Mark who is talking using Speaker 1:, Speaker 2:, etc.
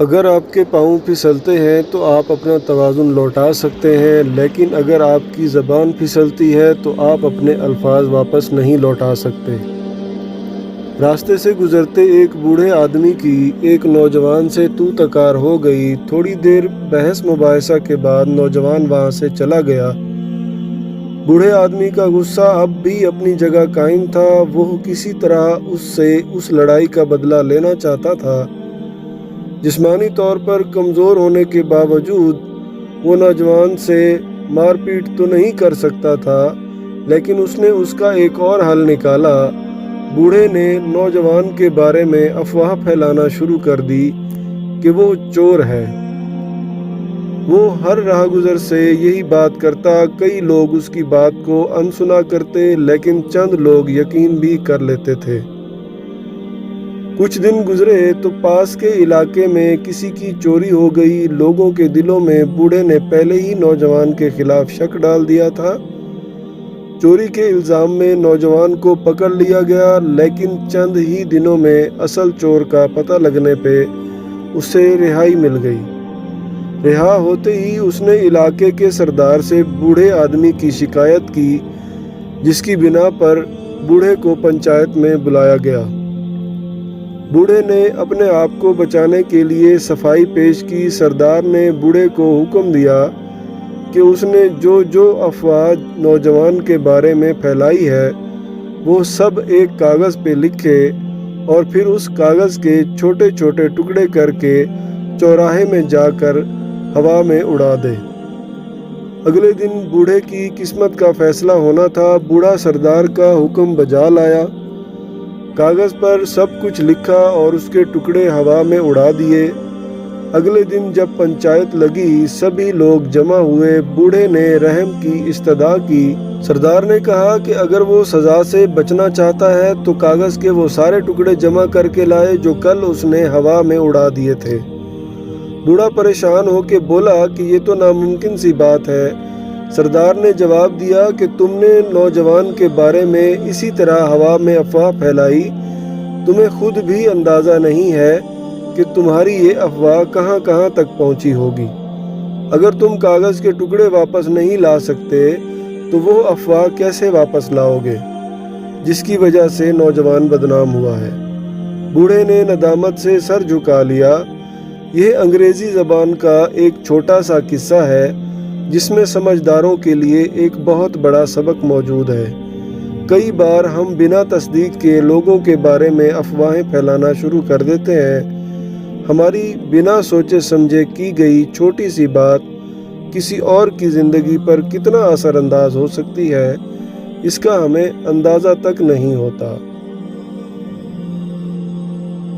Speaker 1: اگر آپ کے پاؤں پھسلتے ہیں تو آپ اپنا توازن لوٹا سکتے ہیں، لیکن اگر آپ کی زبان پھسلتی ہے تو آپ اپنے الفاظ واپس نہیں لوٹا سکتے۔ راستے سے گزرتے ایک بوڑھے آدمی کی ایک نوجوان سے تو تکار ہو گئی۔ تھوڑی دیر بحث مباحثہ کے بعد نوجوان وہاں سے چلا گیا۔ بوڑھے آدمی کا غصہ اب بھی اپنی جگہ قائم تھا۔ وہ کسی طرح اس سے اس لڑائی کا بدلہ لینا چاہتا تھا۔ جسمانی طور پر کمزور ہونے کے باوجود وہ نوجوان سے مار پیٹ تو نہیں کر سکتا تھا، لیکن اس نے اس کا ایک اور حل نکالا۔ بوڑھے نے نوجوان کے بارے میں افواہ پھیلانا شروع کر دی کہ وہ چور ہے۔ وہ ہر راہ گزر سے یہی بات کرتا۔ کئی لوگ اس کی بات کو انسنا کرتے، لیکن چند لوگ یقین بھی کر لیتے تھے۔ کچھ دن گزرے تو پاس کے علاقے میں کسی کی چوری ہو گئی۔ لوگوں کے دلوں میں بوڑھے نے پہلے ہی نوجوان کے خلاف شک ڈال دیا تھا۔ چوری کے الزام میں نوجوان کو پکڑ لیا گیا، لیکن چند ہی دنوں میں اصل چور کا پتہ لگنے پہ اسے رہائی مل گئی۔ رہا ہوتے ہی اس نے علاقے کے سردار سے بوڑھے آدمی کی شکایت کی، جس کی بنا پر بوڑھے کو پنچایت میں بلایا گیا۔ بوڑھے نے اپنے آپ کو بچانے کے لیے صفائی پیش کی۔ سردار نے بوڑھے کو حکم دیا کہ اس نے جو افواہ نوجوان کے بارے میں پھیلائی ہے وہ سب ایک کاغذ پہ لکھے اور پھر اس کاغذ کے چھوٹے چھوٹے ٹکڑے کر کے چوراہے میں جا کر ہوا میں اڑا دے۔ اگلے دن بوڑھے کی قسمت کا فیصلہ ہونا تھا۔ بوڑھا سردار کا حکم بجا لایا، کاغذ پر سب کچھ لکھا اور اس کے ٹکڑے ہوا میں اڑا دیے۔ اگلے دن جب پنچایت لگی، سبھی لوگ جمع ہوئے۔ بوڑھے نے رحم کی استدعا کی۔ سردار نے کہا کہ اگر وہ سزا سے بچنا چاہتا ہے تو کاغذ کے وہ سارے ٹکڑے جمع کر کے لائے جو کل اس نے ہوا میں اڑا دیے تھے۔ بوڑھا پریشان ہو کے بولا کہ یہ تو ناممکن سی بات ہے۔ سردار نے جواب دیا کہ تم نے نوجوان کے بارے میں اسی طرح ہوا میں افواہ پھیلائی۔ تمہیں خود بھی اندازہ نہیں ہے کہ تمہاری یہ افواہ کہاں کہاں تک پہنچی ہوگی۔ اگر تم کاغذ کے ٹکڑے واپس نہیں لا سکتے تو وہ افواہ کیسے واپس لاؤ گے، جس کی وجہ سے نوجوان بدنام ہوا ہے۔ بوڑھے نے ندامت سے سر جھکا لیا۔ یہ انگریزی زبان کا ایک چھوٹا سا قصہ ہے جس میں سمجھداروں کے لیے ایک بہت بڑا سبق موجود ہے۔ کئی بار ہم بنا تصدیق کے لوگوں کے بارے میں افواہیں پھیلانا شروع کر دیتے ہیں۔ ہماری بنا سوچے سمجھے کی گئی چھوٹی سی بات کسی اور کی زندگی پر کتنا اثر انداز ہو سکتی ہے، اس کا ہمیں اندازہ تک نہیں ہوتا۔